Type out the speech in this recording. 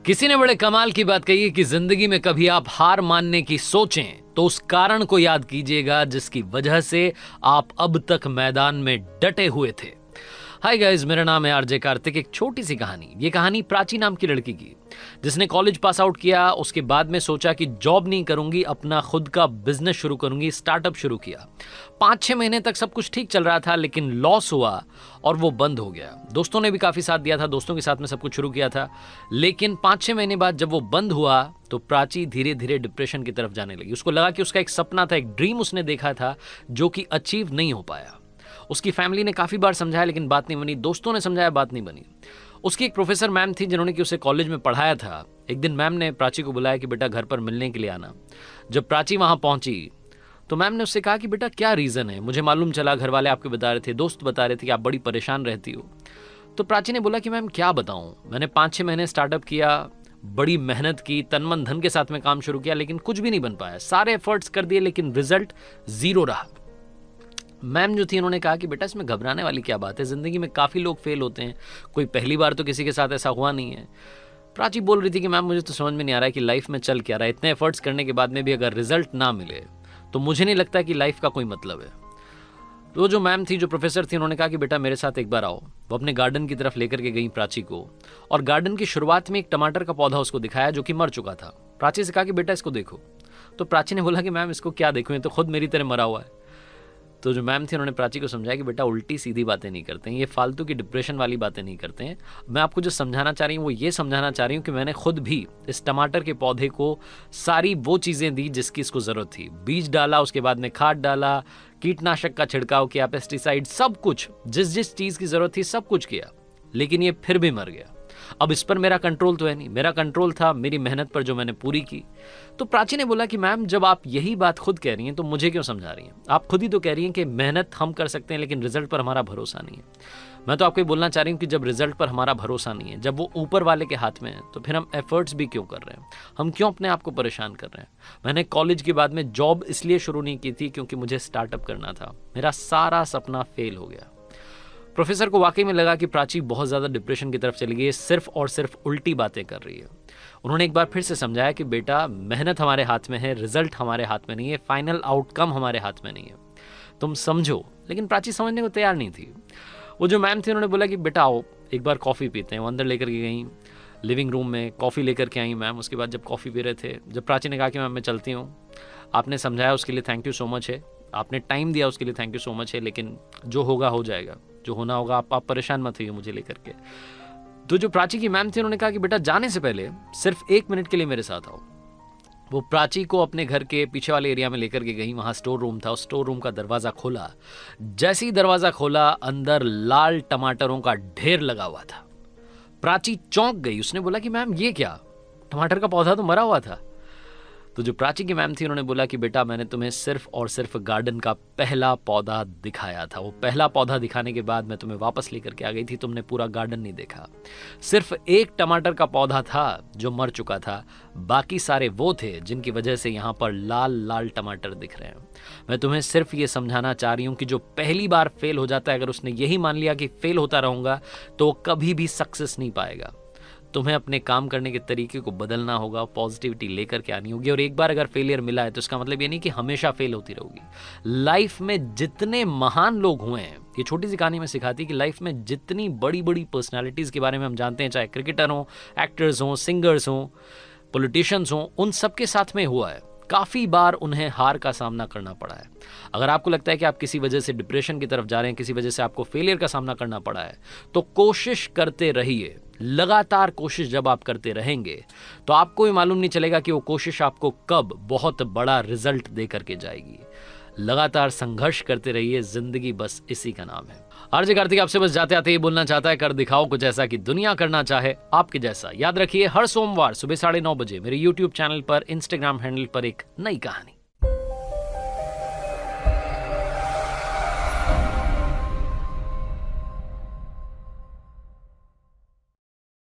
किसी ने बड़े कमाल की बात कही है कि जिंदगी में कभी आप हार मानने की सोचें तो उस कारण को याद कीजिएगा जिसकी वजह से आप अब तक मैदान में डटे हुए थे। हाय गाइस, मेरा नाम है आरजे कार्तिक। एक छोटी सी कहानी। ये कहानी प्राची नाम की लड़की की, जिसने कॉलेज पास आउट किया। उसके बाद में सोचा कि जॉब नहीं करूंगी, अपना खुद का बिजनेस शुरू करूंगी। स्टार्टअप शुरू किया। 5-6 महीने तक सब कुछ ठीक चल रहा था, लेकिन लॉस हुआ और वो बंद हो गया। दोस्तों ने भी काफी साथ दिया था, दोस्तों के साथ में सब कुछ शुरू किया था, लेकिन 5-6 महीने बाद जब वो बंद हुआ तो प्राची धीरे धीरे डिप्रेशन की तरफ जाने लगी। उसको लगा कि उसका एक सपना था, एक ड्रीम उसने देखा था जो कि अचीव नहीं हो पाया। उसकी फैमिली ने काफ़ी बार समझाया लेकिन बात नहीं बनी। दोस्तों ने समझाया, बात नहीं बनी। उसकी एक प्रोफेसर मैम थी जिन्होंने कि उसे कॉलेज में पढ़ाया था। एक दिन मैम ने प्राची को बुलाया कि बेटा घर पर मिलने के लिए आना। जब प्राची वहाँ पहुँची तो मैम ने उससे कहा कि बेटा क्या रीज़न है, मुझे मालूम चला घर वाले आपके बता रहे थे, दोस्त बता रहे थे कि आप बड़ी परेशान रहती हो। तो प्राची ने बोला कि मैम क्या बताऊँ, मैंने 5-6 महीने स्टार्टअप किया, बड़ी मेहनत की, तन मन धन के साथ में काम शुरू किया, लेकिन कुछ भी नहीं बन पाया। सारे एफर्ट्स कर दिए लेकिन रिजल्ट ज़ीरो रहा। मैम जो थी उन्होंने कहा कि बेटा इसमें घबराने वाली क्या बात है, ज़िंदगी में काफ़ी लोग फेल होते हैं, कोई पहली बार तो किसी के साथ ऐसा हुआ नहीं है। प्राची बोल रही थी कि मैम मुझे तो समझ में नहीं आ रहा है कि लाइफ में चल क्या रहा है, इतने एफर्ट्स करने के बाद में भी अगर रिजल्ट ना मिले तो मुझे नहीं लगता कि लाइफ का कोई मतलब है। तो जो मैम थी, जो प्रोफेसर थी, उन्होंने कहा कि बेटा मेरे साथ एक बार आओ। वो अपने गार्डन की तरफ लेकर के गई प्राची को, और गार्डन की शुरुआत में एक टमाटर का पौधा उसको दिखाया जो कि मर चुका था। प्राची से कहा कि बेटा इसको देखो। तो प्राची ने बोला कि मैम इसको क्या देखूँ, ये तो खुद मेरी तरह मरा हुआ है। तो जो मैम थी उन्होंने प्राची को समझाया कि बेटा उल्टी सीधी बातें नहीं करते हैं, ये फालतू की डिप्रेशन वाली बातें नहीं करते हैं। मैं आपको जो समझाना चाह रही हूँ वो ये समझाना चाह रही हूँ कि मैंने खुद भी इस टमाटर के पौधे को सारी वो चीज़ें दी जिसकी इसको ज़रूरत थी। बीज डाला, उसके बाद में खाद डाला, कीटनाशक का छिड़काव किया, पेस्टिसाइड, सब कुछ, जिस जिस चीज़ की ज़रूरत थी सब कुछ किया, लेकिन ये फिर भी मर गया। अब इस पर मेरा कंट्रोल तो है नहीं, मेरा कंट्रोल था मेरी मेहनत पर जो मैंने पूरी की। तो प्राची ने बोला कि मैम जब आप यही बात खुद कह रही हैं तो मुझे क्यों समझा रही हैं? आप खुद ही तो कह रही हैं कि मेहनत हम कर सकते हैं लेकिन रिजल्ट पर हमारा भरोसा नहीं है। मैं तो आपको ये बोलना चाह रही हूँ कि जब रिजल्ट पर हमारा भरोसा नहीं है, जब वो ऊपर वाले के हाथ में है, तो फिर हम एफर्ट्स भी क्यों कर रहे हैं? हम क्यों अपने आप को परेशान कर रहे हैं? मैंने कॉलेज के बाद में जॉब इसलिए शुरू नहीं की थी क्योंकि मुझे स्टार्टअप करना था। मेरा सारा सपना फेल हो गया। प्रोफेसर को वाकई में लगा कि प्राची बहुत ज़्यादा डिप्रेशन की तरफ चली गई है, सिर्फ और सिर्फ उल्टी बातें कर रही है। उन्होंने एक बार फिर से समझाया कि बेटा मेहनत हमारे हाथ में है, रिजल्ट हमारे हाथ में नहीं है, फाइनल आउटकम हमारे हाथ में नहीं है, तुम समझो। लेकिन प्राची समझने को तैयार नहीं थी। वो जो मैम थी उन्होंने बोला कि बेटा आओ एक बार कॉफ़ी पीते हैं। वो अंदर लेकर के गई, लिविंग रूम में कॉफ़ी लेकर के आई मैम। उसके बाद जब कॉफ़ी पी रहे थे, जब प्राची ने कहा कि मैम मैं चलती हूँ, आपने समझाया उसके लिए थैंक यू सो मच है, आपने टाइम दिया उसके लिए थैंक यू सो मच है, लेकिन जो होगा हो जाएगा, जो होना होगा, आप परेशान मत होइए मुझे लेकर के। तो जो प्राची की मैम थी उन्होंने कहा कि बेटा जाने से पहले सिर्फ 1 मिनट के लिए मेरे साथ आओ। वो प्राची को अपने घर के पीछे वाले एरिया में लेकर के गई। वहाँ स्टोर रूम था, उस स्टोर रूम का दरवाज़ा खोला। जैसे ही दरवाज़ा खोला, अंदर लाल टमाटरों का ढेर लगा हुआ था। प्राची चौंक गई। उसने बोला कि मैम ये क्या, टमाटर का पौधा तो मरा हुआ था। तो जो प्राची की मैम थी उन्होंने बोला कि बेटा मैंने तुम्हें सिर्फ और सिर्फ गार्डन का पहला पौधा दिखाया था। वो पहला पौधा दिखाने के बाद मैं तुम्हें वापस लेकर के आ गई थी, तुमने पूरा गार्डन नहीं देखा। सिर्फ एक टमाटर का पौधा था जो मर चुका था, बाकी सारे वो थे जिनकी वजह से यहाँ पर लाल लाल टमाटर दिख रहे हैं। मैं तुम्हें सिर्फ ये समझाना चाह रही हूँ कि जो पहली बार फेल हो जाता है, अगर उसने यही मान लिया कि फेल होता रहूँगा तो कभी भी सक्सेस नहीं पाएगा। तुम्हें अपने काम करने के तरीके को बदलना होगा, पॉजिटिविटी लेकर के आनी होगी। और एक बार अगर फेलियर मिला है तो इसका मतलब ये नहीं कि हमेशा फेल होती रहोगी। लाइफ में जितने महान लोग हुए हैं, ये छोटी सी कहानी में सिखाती है कि लाइफ में जितनी बड़ी बड़ी पर्सनालिटीज़ के बारे में हम जानते हैं, चाहे क्रिकेटर हों, एक्टर्स हों, सिंगर्स हों, पॉलिटिशियंस हों, उन सबके साथ में हुआ है। काफ़ी बार उन्हें हार का सामना करना पड़ा है। अगर आपको लगता है कि आप किसी वजह से डिप्रेशन की तरफ जा रहे हैं, किसी वजह से आपको फेलियर का सामना करना पड़ा है, तो कोशिश करते रहिए। लगातार कोशिश जब आप करते रहेंगे तो आपको भी मालूम नहीं चलेगा कि वो कोशिश आपको कब बहुत बड़ा रिजल्ट दे करके जाएगी। लगातार संघर्ष करते रहिए, जिंदगी बस इसी का नाम है। आरजे कार्तिक आपसे बस जाते आते ये बोलना चाहता है, कर दिखाओ कुछ ऐसा कि दुनिया करना चाहे आपके जैसा। याद रखिए हर सोमवार सुबह 9:30 बजे मेरे YouTube चैनल पर, इंस्टाग्राम हैंडल पर एक नई कहानी।